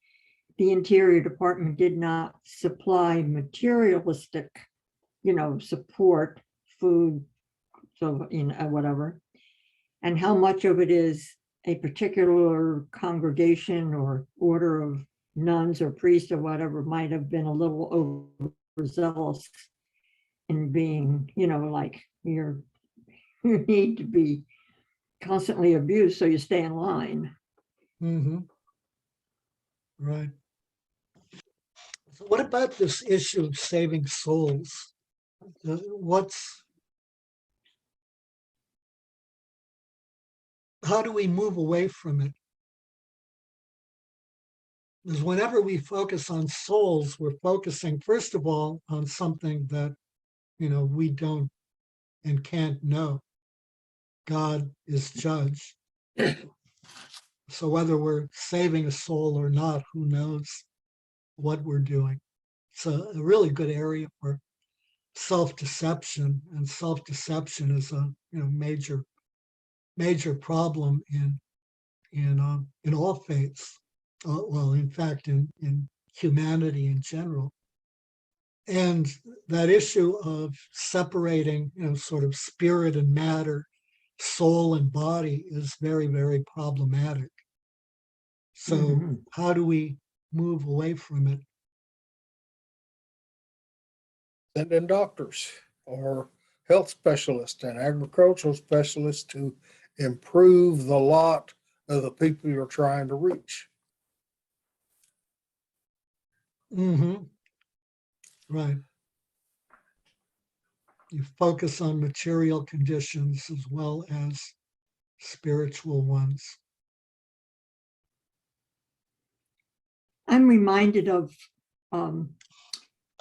the Interior Department did not supply materialistic, support, food, so whatever, and how much of it is a particular congregation or order of nuns or priests or whatever might have been a little overzealous in being, like you need to be constantly abused so you stay in line. Mm-hmm. Right. So what about this issue of saving souls? How do we move away from it? is whenever we focus on souls, we're focusing, first of all, on something that, we don't and can't know. God is judge. So whether we're saving a soul or not, who knows what we're doing. It's a really good area for self-deception, and self-deception is a major problem in all faiths. Well, in fact, in humanity in general. And that issue of separating, sort of spirit and matter, soul and body is very, very problematic. So how do we move away from it? Send in doctors or health specialists and agricultural specialists to improve the lot of the people you're trying to reach. Right. You focus on material conditions as well as spiritual ones. I'm reminded of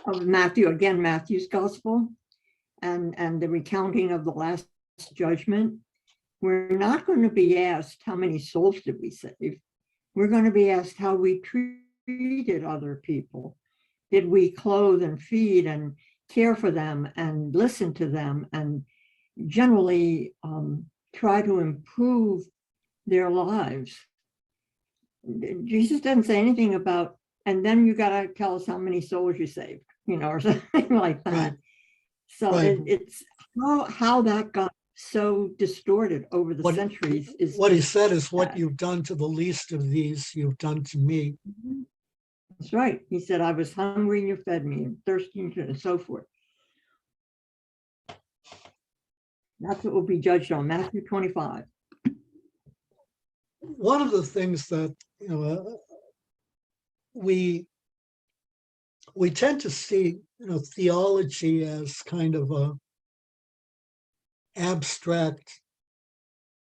Matthew, again, Matthew's gospel and the recounting of the last judgment. We're not going to be asked how many souls did we save. We're going to be asked how we treated other people. Did we clothe and feed and care for them and listen to them and generally try to improve their lives? Jesus doesn't say anything about, and then you got to tell us how many souls you saved, or something like that. Right. So Right. it's how that got so distorted over the centuries. Is what he said is, what you've done to the least of these, you've done to me. That's right. He said, I was hungry and you fed me, and thirsty and so forth. That's what will be judged on, Matthew 25. One of the things that we tend to see theology as kind of a abstract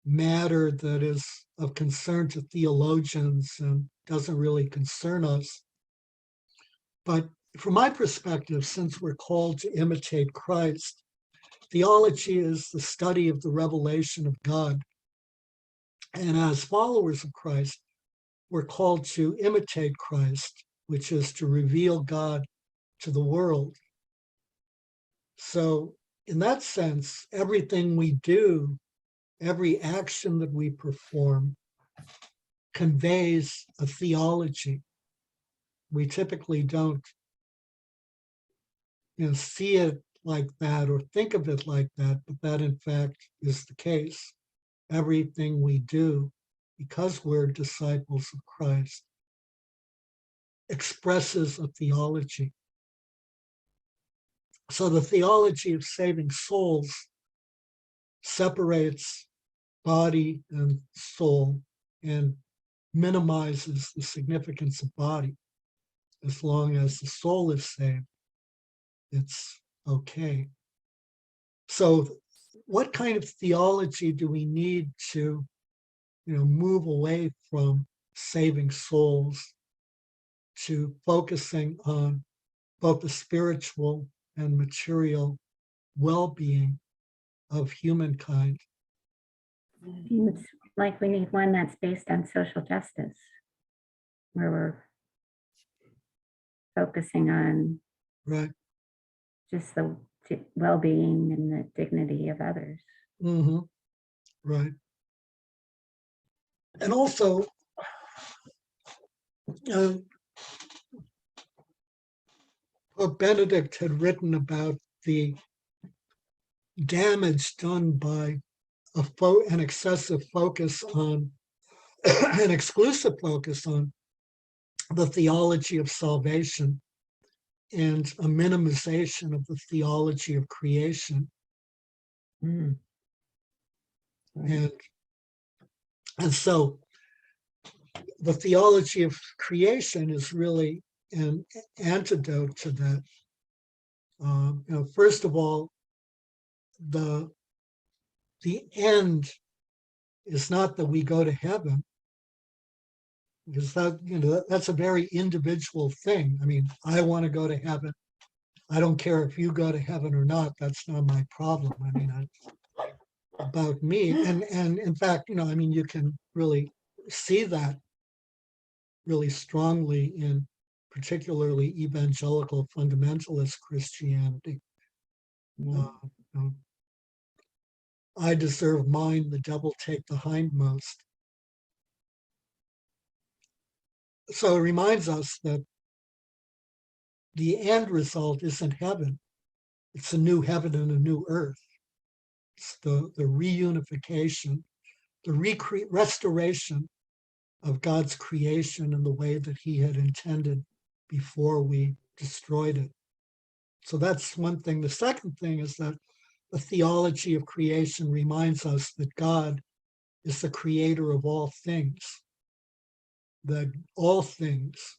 matter that is of concern to theologians and doesn't really concern us. But from my perspective, since we're called to imitate Christ, theology is the study of the revelation of God. And as followers of Christ, we're called to imitate Christ, which is to reveal God to the world. So in that sense, everything we do, every action that we perform conveys a theology. We typically don't see it like that or think of it like that, but that in fact is the case. Everything we do, because we're disciples of Christ, expresses a theology. So the theology of saving souls separates body and soul and minimizes the significance of body. As long as the soul is saved, it's okay. So what kind of theology do we need to, move away from saving souls to focusing on both the spiritual and material well-being of humankind? Seems like we need one that's based on social justice, where we're focusing on Right. just the well-being and the dignity of others. Right. And also, Pope Benedict had written about the damage done by an excessive focus on, an exclusive focus on the theology of salvation and a minimization of the theology of creation. And so the theology of creation is really an antidote to that. First of all, the end is not that we go to heaven. because that's a very individual thing. I mean, I want to go to heaven. I don't care if you go to heaven or not. That's not my problem. I mean, about me. And in fact, I mean, you can really see that really strongly in particularly evangelical fundamentalist Christianity. I deserve mine, the devil take the hindmost. So it reminds us that the end result isn't heaven. It's a new heaven and a new earth. It's the reunification, the restoration of God's creation in the way that he had intended before we destroyed it. So that's one thing. The second thing is that the theology of creation reminds us that God is the creator of all things, that all things,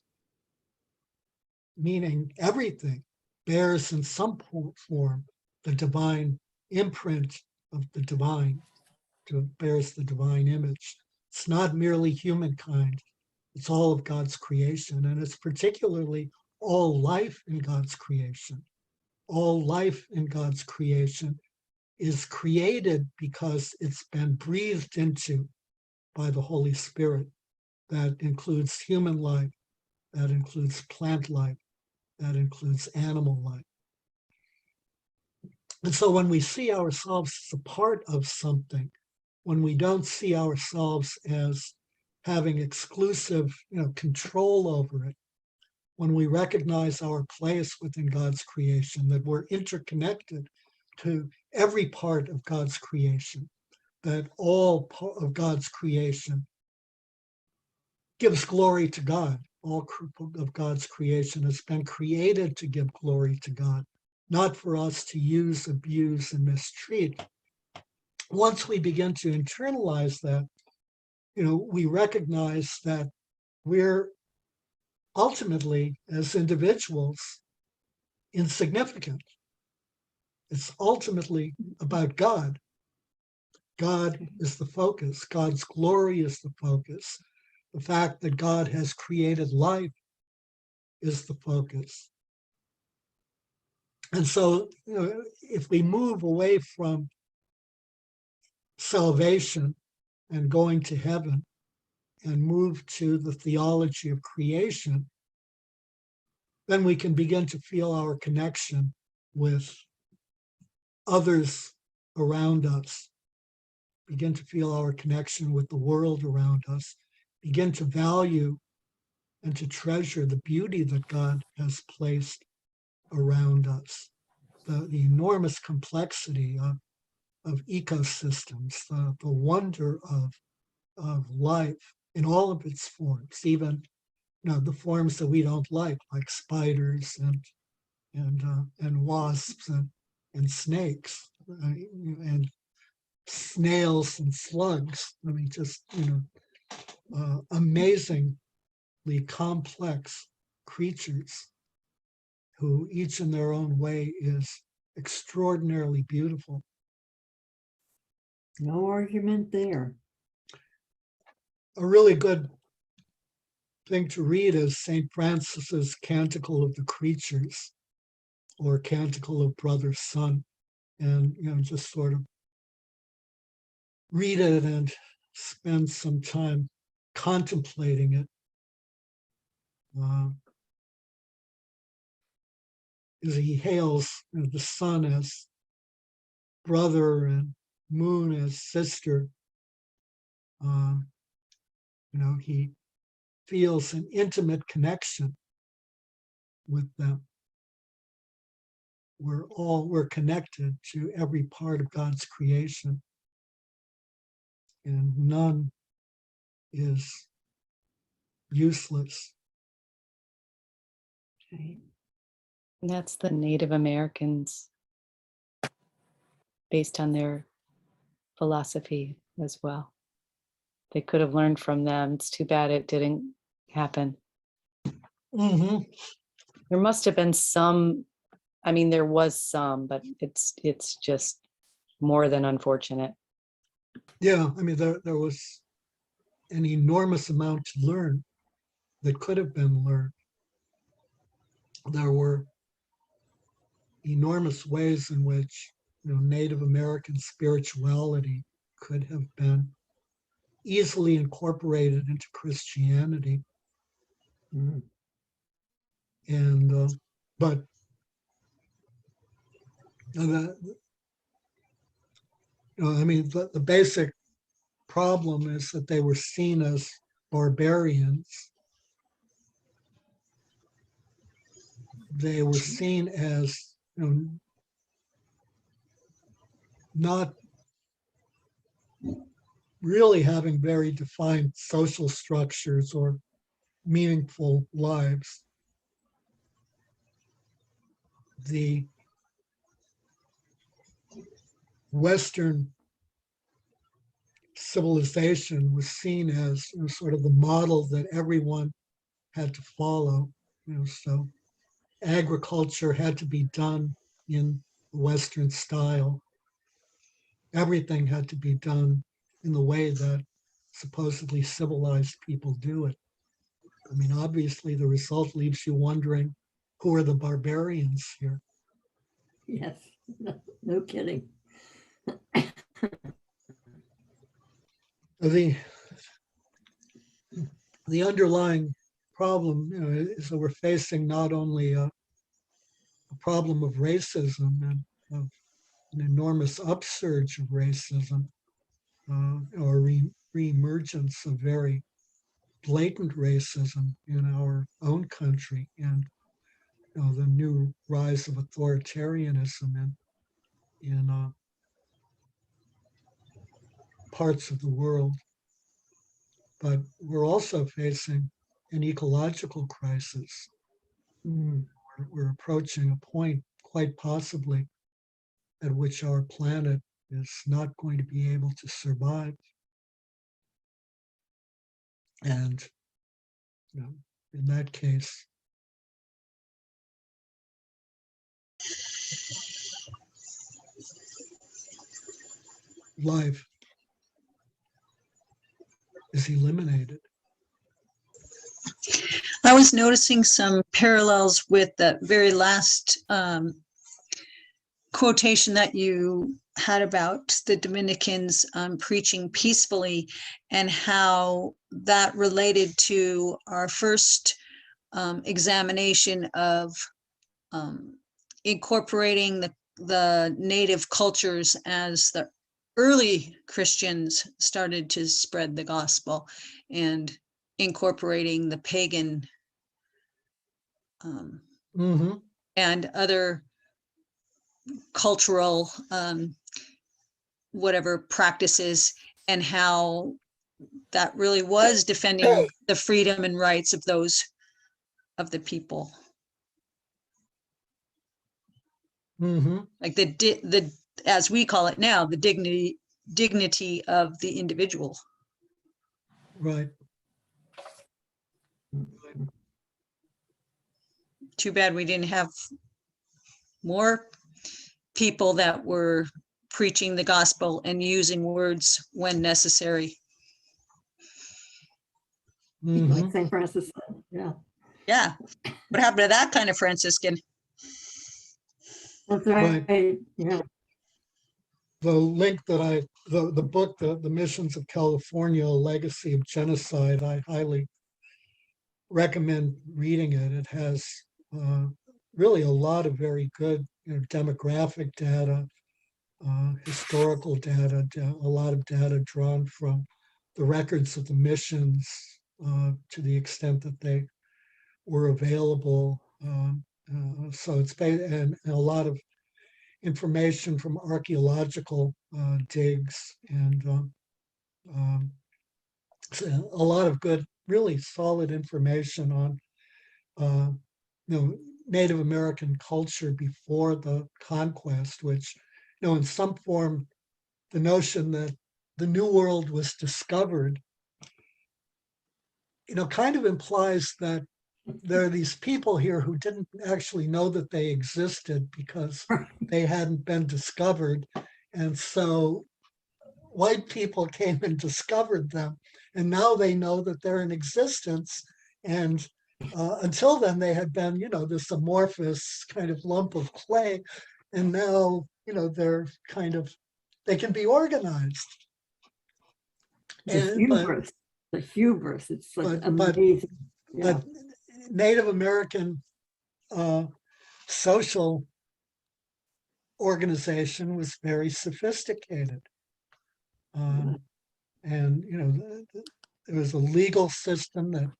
meaning everything, bears in some form the divine imprint of the divine, bears the divine image. It's not merely humankind, it's all of God's creation, and it's particularly all life in God's creation. All life in God's creation is created because it's been breathed into by the Holy Spirit. That includes human life, that includes plant life, that includes animal life. And so when we see ourselves as a part of something, when we don't see ourselves as having exclusive, control over it, when we recognize our place within God's creation, that we're interconnected to every part of God's creation, that all of God's creation gives glory to God. All of God's creation has been created to give glory to God, not for us to use, abuse, and mistreat. Once we begin to internalize that, we recognize that we're ultimately, as individuals, insignificant. It's ultimately about God. God is the focus. God's glory is the focus. The fact that God has created life is the focus. And so, if we move away from salvation and going to heaven and move to the theology of creation, then we can begin to feel our connection with others around us, begin to feel our connection with the world around us, begin to value and to treasure the beauty that God has placed around us, the enormous complexity of ecosystems, the wonder of life in all of its forms, even the forms that we don't like spiders and wasps and snakes and snails and slugs. I mean, just amazingly complex creatures who each in their own way is extraordinarily beautiful. No argument there. A really good thing to read is St. Francis's Canticle of the Creatures, or Canticle of Brother Sun, and just sort of read it and spend some time contemplating it. As he hails the sun as brother and moon as sister, he feels an intimate connection with them. We're connected to every part of God's creation, and none is useless. Right. And that's the Native Americans, based on their philosophy as well. They could have learned from them. It's too bad it didn't happen. Mm-hmm. There must have been some, I mean, there was some, but it's just more than unfortunate. Yeah, I mean, there was an enormous amount to learn that could have been learned. There were enormous ways in which Native American spirituality could have been easily incorporated into Christianity. Mm. And but the, I mean, the basic problem is that they were seen as barbarians. They were seen as not really having very defined social structures or meaningful lives. The Western civilization was seen as sort of the model that everyone had to follow. So agriculture had to be done in Western style. Everything had to be done in the way that supposedly civilized people do it. I mean, obviously, the result leaves you wondering, who are the barbarians here? Yes, no kidding. The underlying problem, is that we're facing not only a problem of racism and of an enormous upsurge of racism, or reemergence of very blatant racism in our own country, and the new rise of authoritarianism in parts of the world. But we're also facing an ecological crisis. Mm. We're approaching a point, quite possibly, at which our planet is not going to be able to survive. And in that case, life is eliminated. I was noticing some parallels with the very last quotation that you had about the Dominicans preaching peacefully, and how that related to our first examination of incorporating the native cultures as the early Christians started to spread the gospel, and incorporating the pagan and other cultural whatever practices, and how that really was defending the freedom and rights of those of the people. Like the as we call it now, the dignity of the individual. Right. Too bad we didn't have more people that were preaching the gospel and using words when necessary. Like St. Francis said, yeah. Yeah. What happened to that kind of Franciscan? That's right. Yeah. The link that the book, the Missions of California, A Legacy of Genocide, I highly recommend reading it. It has really a lot of very good demographic data, historical data, a lot of data drawn from the records of the missions to the extent that they were available. So it's and a lot of information from archaeological digs, and so a lot of good, really solid information on Native American culture before the conquest, which in some form, the notion that the New World was discovered, kind of implies that there are these people here who didn't actually know that they existed because they hadn't been discovered. And so white people came and discovered them. And now they know that they're in existence. And until then, they had been, this amorphous kind of lump of clay. And now, they're they can be organized. The hubris, the hubris, it's like amazing. But Native American social organization was very sophisticated. And, there was a legal system that,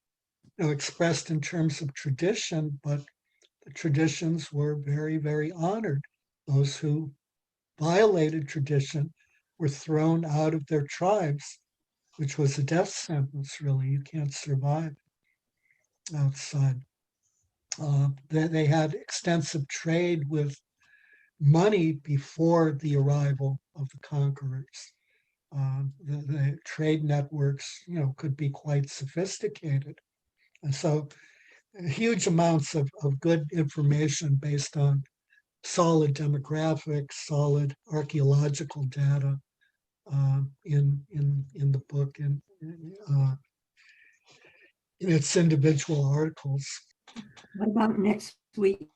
expressed in terms of tradition, but the traditions were very, very honored. Those who violated tradition were thrown out of their tribes, which was a death sentence, really. You can't survive outside. They had extensive trade with money before the arrival of the conquerors. The trade networks, could be quite sophisticated. And so huge amounts of good information based on solid demographics, solid archaeological data in the book and in its individual articles. What about next week?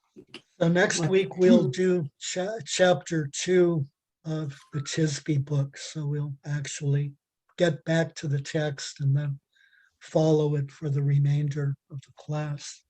So next week we'll do chapter 2 of the Tisbe book. So we'll actually get back to the text and then follow it for the remainder of the class.